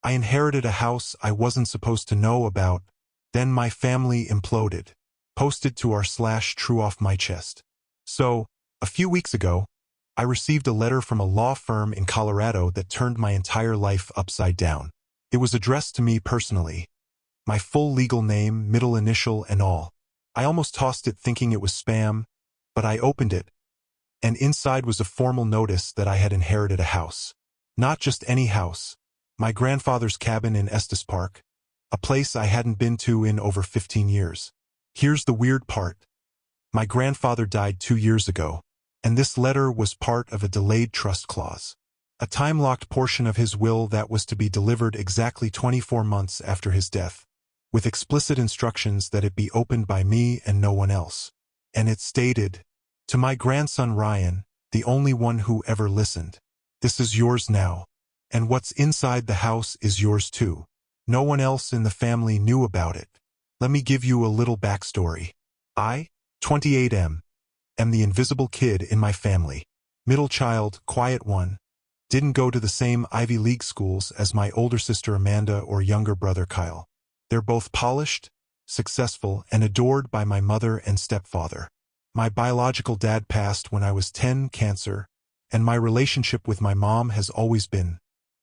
I inherited a house I wasn't supposed to know about. Then my family imploded. Posted to r/true off my chest. So, a few weeks ago, I received a letter from a law firm in Colorado that turned my entire life upside down. It was addressed to me personally. My full legal name, middle initial, and all. I almost tossed it thinking it was spam, but I opened it, and inside was a formal notice that I had inherited a house. Not just any house. My grandfather's cabin in Estes Park, a place I hadn't been to in over 15 years. Here's the weird part. My grandfather died 2 years ago, and this letter was part of a delayed trust clause. A time-locked portion of his will that was to be delivered exactly 24 months after his death, with explicit instructions that it be opened by me and no one else. And it stated, "To my grandson Ryan, the only one who ever listened. This is yours now, and what's inside the house is yours too. No one else in the family knew about it. Let me give you a little backstory. I, 28 am the invisible kid in my family. Middle child, quiet one. Didn't go to the same Ivy League schools as my older sister Amanda or younger brother Kyle. They're both polished, successful, and adored by my mother and stepfather. My biological dad passed when I was 10, cancer, and my relationship with my mom has always been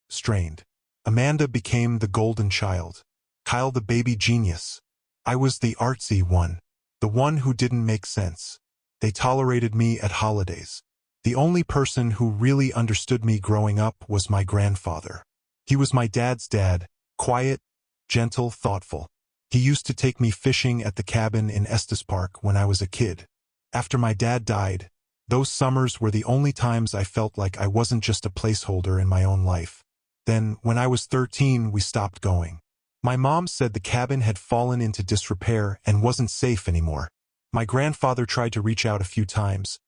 strained. Amanda became the golden child. Kyle the baby genius. I was the artsy one. The one who didn't make sense. They tolerated me at holidays. The only person who really understood me growing up was my grandfather. He was my dad's dad, quiet, gentle, thoughtful. He used to take me fishing at the cabin in Estes Park when I was a kid. After my dad died, those summers were the only times I felt like I wasn't just a placeholder in my own life. Then, when I was 13, we stopped going. My mom said the cabin had fallen into disrepair and wasn't safe anymore. My grandfather tried to reach out a few times,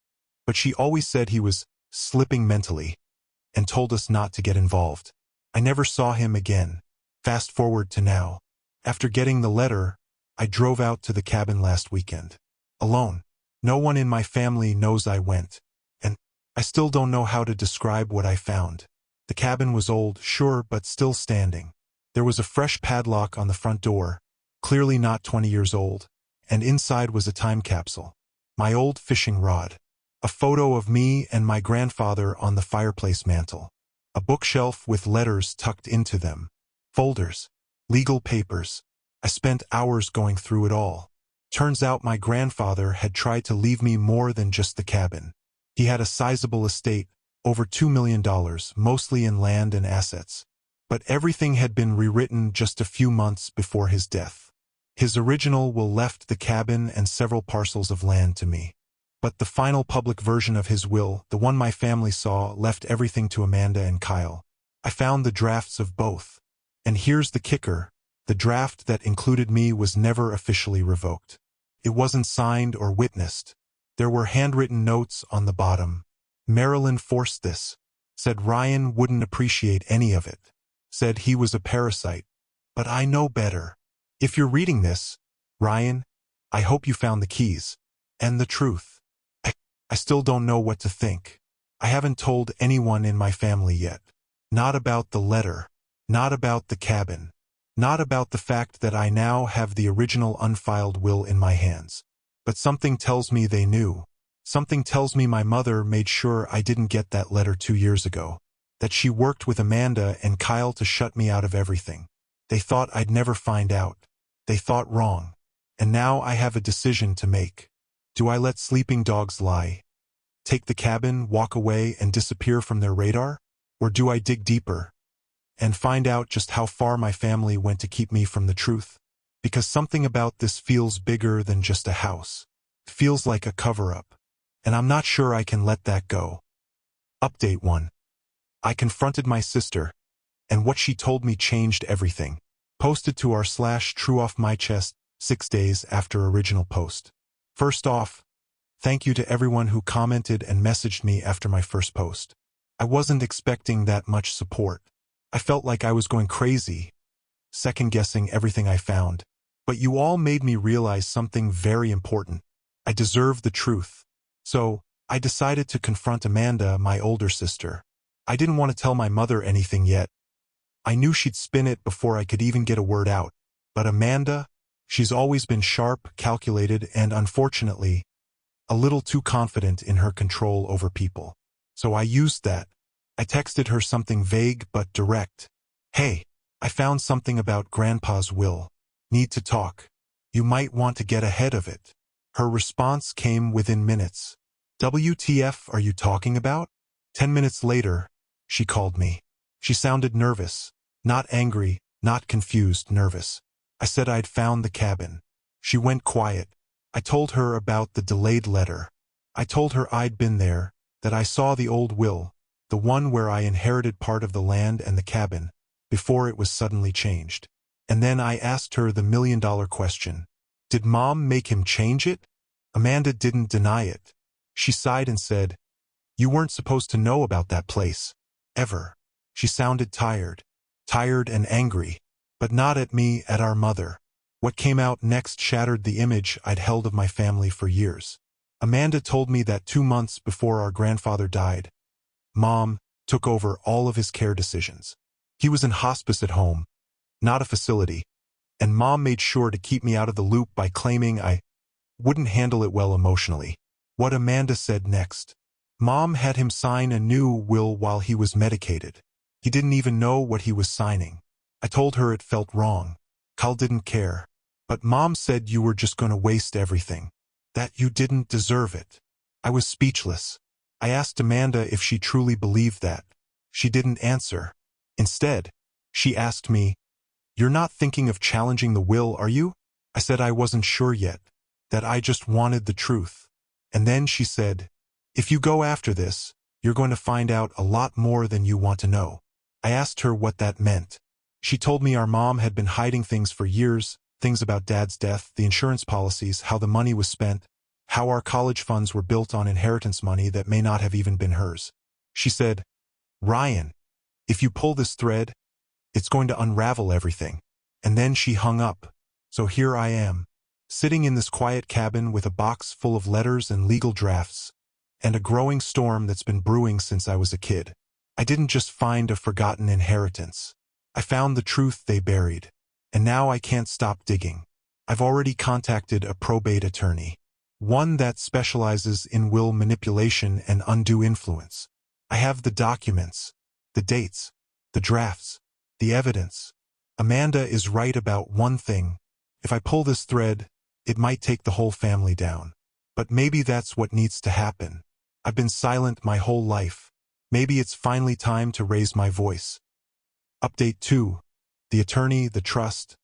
but she always said he was slipping mentally and told us not to get involved. I never saw him again. Fast forward to now. After getting the letter, I drove out to the cabin last weekend. Alone. No one in my family knows I went, and I still don't know how to describe what I found. The cabin was old, sure, but still standing. There was a fresh padlock on the front door, clearly not 20 years old, and inside was a time capsule. My old fishing rod. A photo of me and my grandfather on the fireplace mantel. A bookshelf with letters tucked into them. Folders. Legal papers. I spent hours going through it all. Turns out my grandfather had tried to leave me more than just the cabin. He had a sizable estate, over $2 million, mostly in land and assets. But everything had been rewritten just a few months before his death. His original will left the cabin and several parcels of land to me. But the final public version of his will, the one my family saw, left everything to Amanda and Kyle. I found the drafts of both. And here's the kicker. The draft that included me was never officially revoked. It wasn't signed or witnessed. There were handwritten notes on the bottom. Marilyn forced this. Said Ryan wouldn't appreciate any of it. Said he was a parasite. But I know better. If you're reading this, Ryan, I hope you found the keys. And the truth. I still don't know what to think. I haven't told anyone in my family yet. Not about the letter. Not about the cabin. Not about the fact that I now have the original unfiled will in my hands. But something tells me they knew. Something tells me my mother made sure I didn't get that letter 2 years ago. That she worked with Amanda and Kyle to shut me out of everything. They thought I'd never find out. They thought wrong. And now I have a decision to make. Do I let sleeping dogs lie? Take the cabin, walk away, and disappear from their radar? Or do I dig deeper and find out just how far my family went to keep me from the truth? Because something about this feels bigger than just a house. It feels like a cover-up. And I'm not sure I can let that go. Update 1. I confronted my sister, and what she told me changed everything. Posted to r/true off my chest 6 days after original post. First off, thank you to everyone who commented and messaged me after my first post. I wasn't expecting that much support. I felt like I was going crazy, second-guessing everything I found. But you all made me realize something very important. I deserve the truth. So, I decided to confront Amanda, my older sister. I didn't want to tell my mother anything yet. I knew she'd spin it before I could even get a word out. But Amanda, she's always been sharp, calculated, and unfortunately, a little too confident in her control over people. So I used that. I texted her something vague but direct. Hey, I found something about Grandpa's will. Need to talk. You might want to get ahead of it. Her response came within minutes. WTF are you talking about? 10 minutes later, she called me. She sounded nervous. Not angry, not confused, nervous. I said I'd found the cabin. She went quiet. I told her about the delayed letter. I told her I'd been there, that I saw the old will, the one where I inherited part of the land and the cabin, before it was suddenly changed. And then I asked her the million-dollar question. Did Mom make him change it? Amanda didn't deny it. She sighed and said, You weren't supposed to know about that place. Ever. She sounded tired. Tired and angry. But not at me, at our mother. What came out next shattered the image I'd held of my family for years. Amanda told me that 2 months before our grandfather died, Mom took over all of his care decisions. He was in hospice at home, not a facility, and Mom made sure to keep me out of the loop by claiming I wouldn't handle it well emotionally. What Amanda said next. Mom had him sign a new will while he was medicated. He didn't even know what he was signing. I told her it felt wrong. Carl didn't care. But Mom said you were just going to waste everything. That you didn't deserve it. I was speechless. I asked Amanda if she truly believed that. She didn't answer. Instead, she asked me, You're not thinking of challenging the will, are you? I said I wasn't sure yet. That I just wanted the truth. And then she said, If you go after this, you're going to find out a lot more than you want to know. I asked her what that meant. She told me our mom had been hiding things for years, things about Dad's death, the insurance policies, how the money was spent, how our college funds were built on inheritance money that may not have even been hers. She said, Ryan, if you pull this thread, it's going to unravel everything. And then she hung up. So here I am, sitting in this quiet cabin with a box full of letters and legal drafts, and a growing storm that's been brewing since I was a kid. I didn't just find a forgotten inheritance. I found the truth they buried. And now I can't stop digging. I've already contacted a probate attorney, one that specializes in will manipulation and undue influence. I have the documents, the dates, the drafts, the evidence. Amanda is right about one thing. If I pull this thread, it might take the whole family down. But maybe that's what needs to happen. I've been silent my whole life. Maybe it's finally time to raise my voice. Update 2. The attorney, the trust,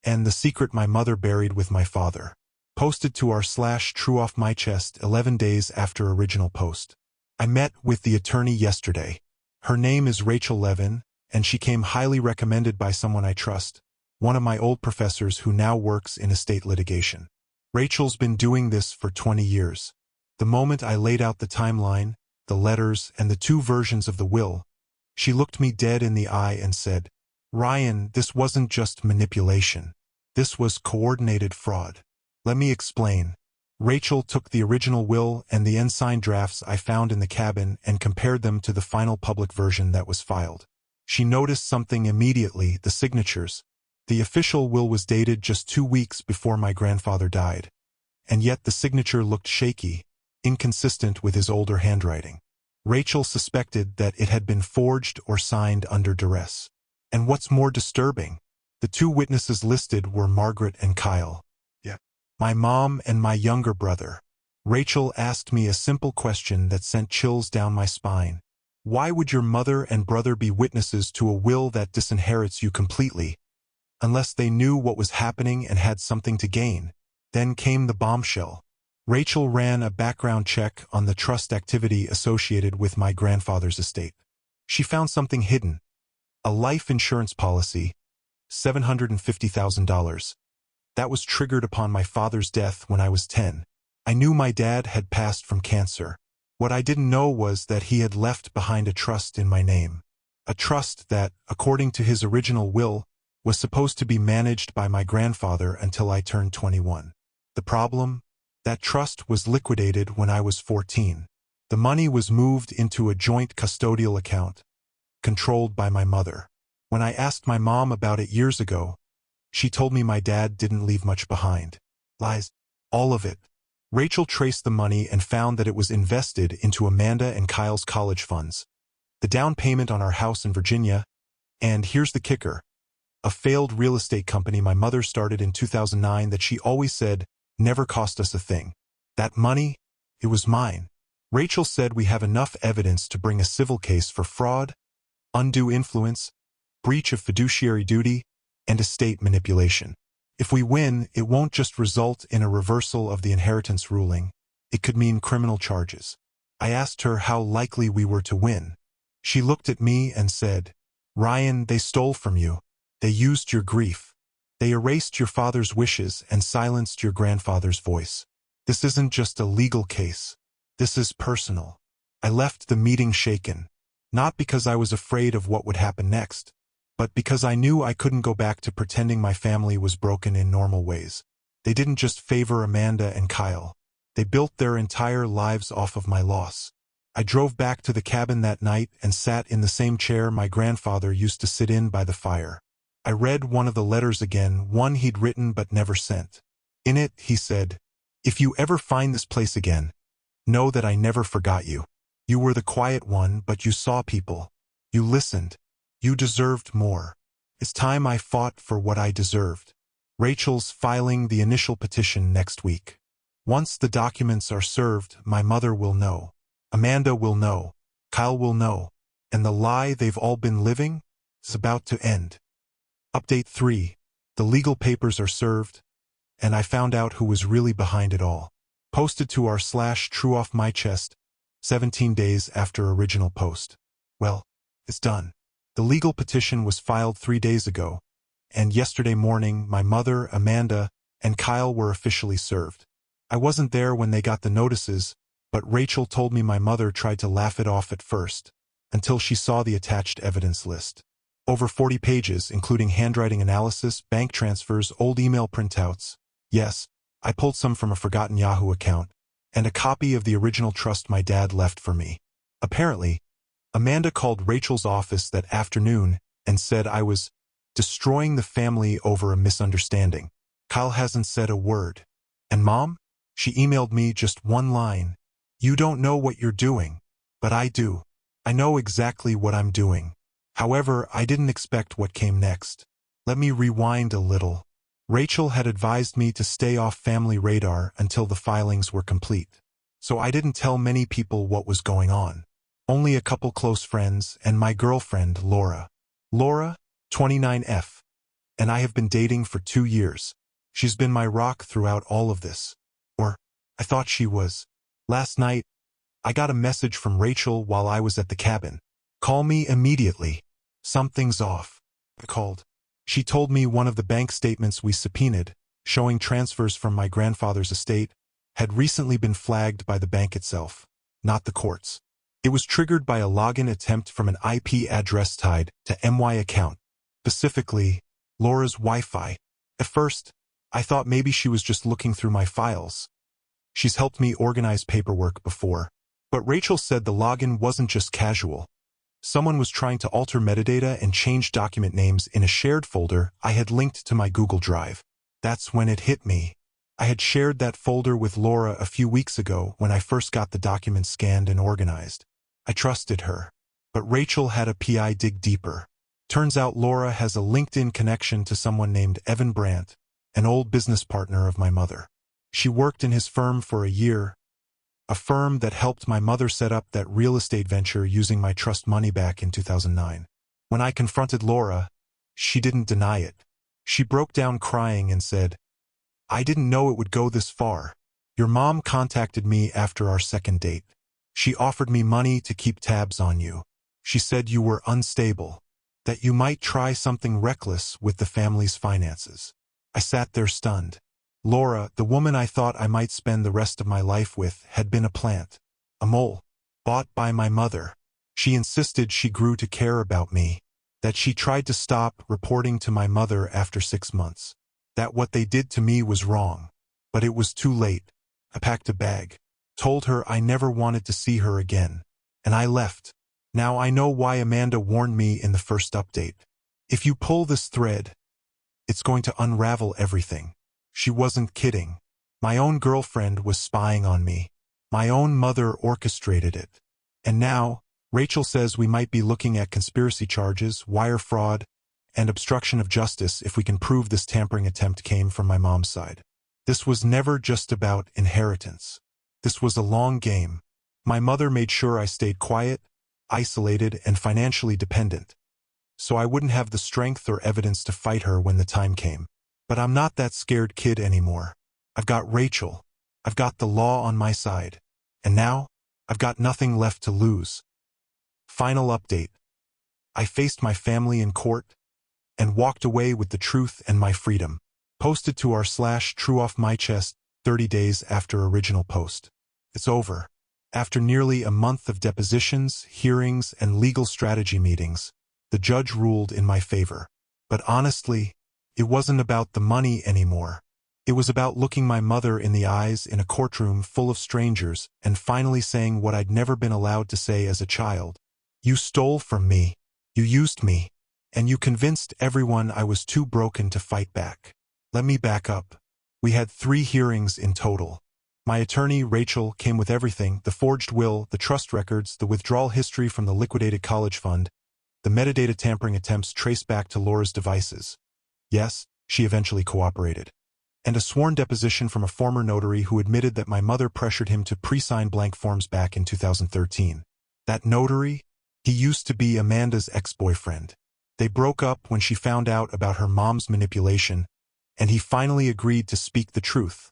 and the secret my mother buried with my father. Posted to our /TrueOffMyChest 11 days after original post. I met with the attorney yesterday. Her name is Rachel Levin, and she came highly recommended by someone I trust, one of my old professors who now works in estate litigation. Rachel's been doing this for 20 years. The moment I laid out the timeline, the letters, and the 2 versions of the will, she looked me dead in the eye and said, Ryan, this wasn't just manipulation. This was coordinated fraud. Let me explain. Rachel took the original will and the unsigned drafts I found in the cabin and compared them to the final public version that was filed. She noticed something immediately, the signatures. The official will was dated just 2 weeks before my grandfather died. And yet the signature looked shaky, inconsistent with his older handwriting. Rachel suspected that it had been forged or signed under duress. And what's more disturbing, the 2 witnesses listed were Margaret and Kyle. My mom and my younger brother. Rachel asked me a simple question that sent chills down my spine. Why would your mother and brother be witnesses to a will that disinherits you completely, unless they knew what was happening and had something to gain? Then came the bombshell. Rachel ran a background check on the trust activity associated with my grandfather's estate. She found something hidden. A life insurance policy, $750,000. That was triggered upon my father's death when I was 10. I knew my dad had passed from cancer. What I didn't know was that he had left behind a trust in my name. A trust that, according to his original will, was supposed to be managed by my grandfather until I turned 21. The problem? That trust was liquidated when I was 14. The money was moved into a joint custodial account, controlled by my mother. When I asked my mom about it years ago, she told me my dad didn't leave much behind. Lies. All of it. Rachel traced the money and found that it was invested into Amanda and Kyle's college funds, the down payment on our house in Virginia, and here's the kicker, a failed real estate company my mother started in 2009 that she always said never cost us a thing. That money, it was mine. Rachel said we have enough evidence to bring a civil case for fraud, undue influence, breach of fiduciary duty, and estate manipulation. If we win, it won't just result in a reversal of the inheritance ruling, it could mean criminal charges. I asked her how likely we were to win. She looked at me and said, "Ryan, they stole from you. They used your grief. They erased your father's wishes and silenced your grandfather's voice. This isn't just a legal case. This is personal." I left the meeting shaken, not because I was afraid of what would happen next, but because I knew I couldn't go back to pretending my family was broken in normal ways. They didn't just favor Amanda and Kyle. They built their entire lives off of my loss. I drove back to the cabin that night and sat in the same chair my grandfather used to sit in by the fire. I read one of the letters again, one he'd written but never sent. In it, he said, "If you ever find this place again, know that I never forgot you. You were the quiet one, but you saw people. You listened. You deserved more. It's time I fought for what I deserved." Rachel's filing the initial petition next week. Once the documents are served, my mother will know. Amanda will know. Kyle will know. And the lie they've all been living is about to end. Update 3. The legal papers are served, and I found out who was really behind it all. Posted to r/trueoffmychest, 17 days after original post. Well, it's done. The legal petition was filed 3 days ago, and yesterday morning my mother, Amanda, and Kyle were officially served. I wasn't there when they got the notices, but Rachel told me my mother tried to laugh it off at first, until she saw the attached evidence list. Over 40 pages, including handwriting analysis, bank transfers, old email printouts. Yes, I pulled some from a forgotten Yahoo account, and a copy of the original trust my dad left for me. Apparently, Amanda called Rachel's office that afternoon and said I was destroying the family over a misunderstanding. Kyle hasn't said a word. And Mom? She emailed me just one line. "You don't know what you're doing, but I do. I know exactly what I'm doing." However, I didn't expect what came next. Let me rewind a little. Rachel had advised me to stay off family radar until the filings were complete. So I didn't tell many people what was going on. Only a couple close friends and my girlfriend, Laura. Laura, 29F. And I have been dating for 2 years. She's been my rock throughout all of this. Or, I thought she was. Last night, I got a message from Rachel while I was at the cabin. "Call me immediately. Something's off." I called. She told me one of the bank statements we subpoenaed, showing transfers from my grandfather's estate, had recently been flagged by the bank itself, not the courts. It was triggered by a login attempt from an IP address tied to MY account, specifically Laura's Wi-Fi. At first, I thought maybe she was just looking through my files. She's helped me organize paperwork before. But Rachel said the login wasn't just casual. Someone was trying to alter metadata and change document names in a shared folder I had linked to my Google Drive. That's when it hit me. I had shared that folder with Laura a few weeks ago when I first got the documents scanned and organized. I trusted her. But Rachel had a PI dig deeper. Turns out Laura has a LinkedIn connection to someone named Evan Brandt, an old business partner of my mother. She worked in his firm for a year, a firm that helped my mother set up that real estate venture using my trust money back in 2009. When I confronted Laura, she didn't deny it. She broke down crying and said, "I didn't know it would go this far. Your mom contacted me after our second date. She offered me money to keep tabs on you. She said you were unstable, that you might try something reckless with the family's finances." I sat there stunned. Laura, the woman I thought I might spend the rest of my life with, had been a plant, a mole, bought by my mother. She insisted she grew to care about me, that she tried to stop reporting to my mother after 6 months, that what they did to me was wrong. But it was too late. I packed a bag, told her I never wanted to see her again, and I left. Now I know why Amanda warned me in the first update. If you pull this thread, it's going to unravel everything. She wasn't kidding. My own girlfriend was spying on me. My own mother orchestrated it. And now, Rachel says we might be looking at conspiracy charges, wire fraud, and obstruction of justice if we can prove this tampering attempt came from my mom's side. This was never just about inheritance. This was a long game. My mother made sure I stayed quiet, isolated, and financially dependent, so I wouldn't have the strength or evidence to fight her when the time came. But I'm not that scared kid anymore. I've got Rachel. I've got the law on my side. And now, I've got nothing left to lose. Final update. I faced my family in court and walked away with the truth and my freedom. Posted to r/trueoffmychest 30 days after original post. It's over. After nearly a month of depositions, hearings, and legal strategy meetings, the judge ruled in my favor. But honestly, it wasn't about the money anymore. It was about looking my mother in the eyes in a courtroom full of strangers and finally saying what I'd never been allowed to say as a child. You stole from me. You used me. And you convinced everyone I was too broken to fight back. Let me back up. We had 3 hearings in total. My attorney, Rachel, came with everything: the forged will, the trust records, the withdrawal history from the liquidated college fund, the metadata tampering attempts traced back to Laura's devices. Yes, she eventually cooperated. And a sworn deposition from a former notary who admitted that my mother pressured him to pre-sign blank forms back in 2013. That notary? He used to be Amanda's ex-boyfriend. They broke up when she found out about her mom's manipulation, and he finally agreed to speak the truth,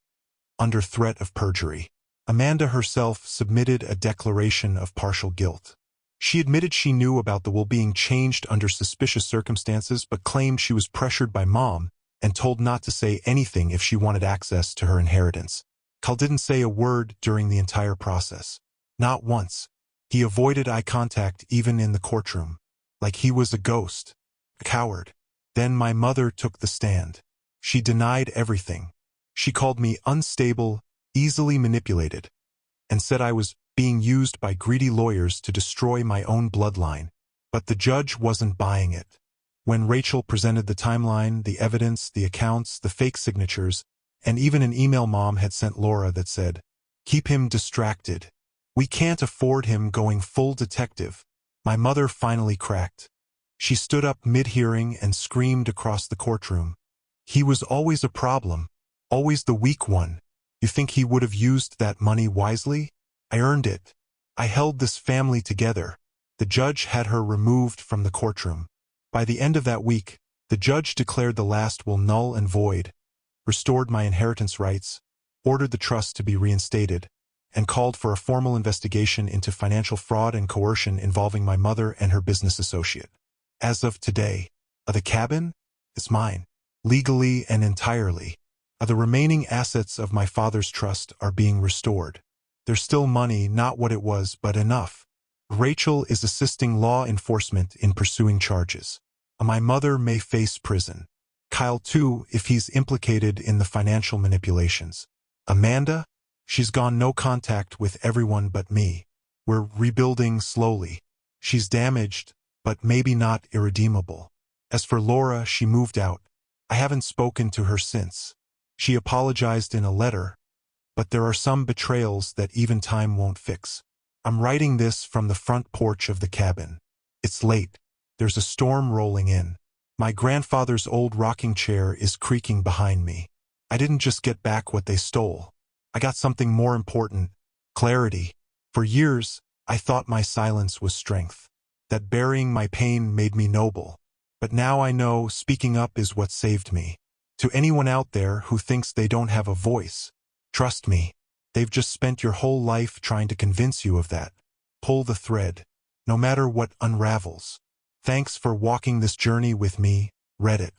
under threat of perjury. Amanda herself submitted a declaration of partial guilt. She admitted she knew about the will being changed under suspicious circumstances, but claimed she was pressured by Mom and told not to say anything if she wanted access to her inheritance. Kyle didn't say a word during the entire process. Not once. He avoided eye contact even in the courtroom, like he was a ghost, a coward. Then my mother took the stand. She denied everything. She called me unstable, easily manipulated, and said I was being used by greedy lawyers to destroy my own bloodline. But the judge wasn't buying it. When Rachel presented the timeline, the evidence, the accounts, the fake signatures, and even an email Mom had sent Laura that said, "Keep him distracted. We can't afford him going full detective," my mother finally cracked. She stood up mid-hearing and screamed across the courtroom. "He was always a problem, always the weak one. You think he would have used that money wisely? I earned it. I held this family together." The judge had her removed from the courtroom. By the end of that week, the judge declared the last will null and void, restored my inheritance rights, ordered the trust to be reinstated, and called for a formal investigation into financial fraud and coercion involving my mother and her business associate. As of today, the cabin? It's mine, legally and entirely. The remaining assets of my father's trust are being restored. There's still money, not what it was, but enough. Rachel is assisting law enforcement in pursuing charges. My mother may face prison. Kyle too, if he's implicated in the financial manipulations. Amanda? She's gone no contact with everyone but me. We're rebuilding slowly. She's damaged, but maybe not irredeemable. As for Laura, she moved out. I haven't spoken to her since. She apologized in a letter, but there are some betrayals that even time won't fix. I'm writing this from the front porch of the cabin. It's late. There's a storm rolling in. My grandfather's old rocking chair is creaking behind me. I didn't just get back what they stole. I got something more important: clarity. For years, I thought my silence was strength, that burying my pain made me noble. But now I know speaking up is what saved me. To anyone out there who thinks they don't have a voice, trust me, they've just spent your whole life trying to convince you of that. Pull the thread, no matter what unravels. Thanks for walking this journey with me, Reddit.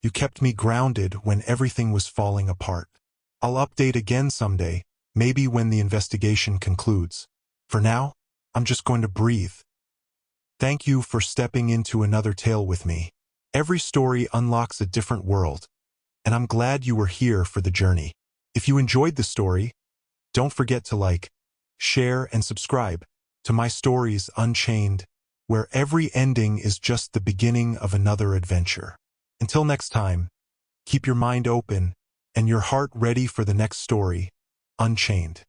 You kept me grounded when everything was falling apart. I'll update again someday, maybe when the investigation concludes. For now, I'm just going to breathe. Thank you for stepping into another tale with me. Every story unlocks a different world, and I'm glad you were here for the journey. If you enjoyed the story, don't forget to like, share, and subscribe to My Stories Unchained. where every ending is just the beginning of another adventure. Until next time, keep your mind open and your heart ready for the next story, Unchained.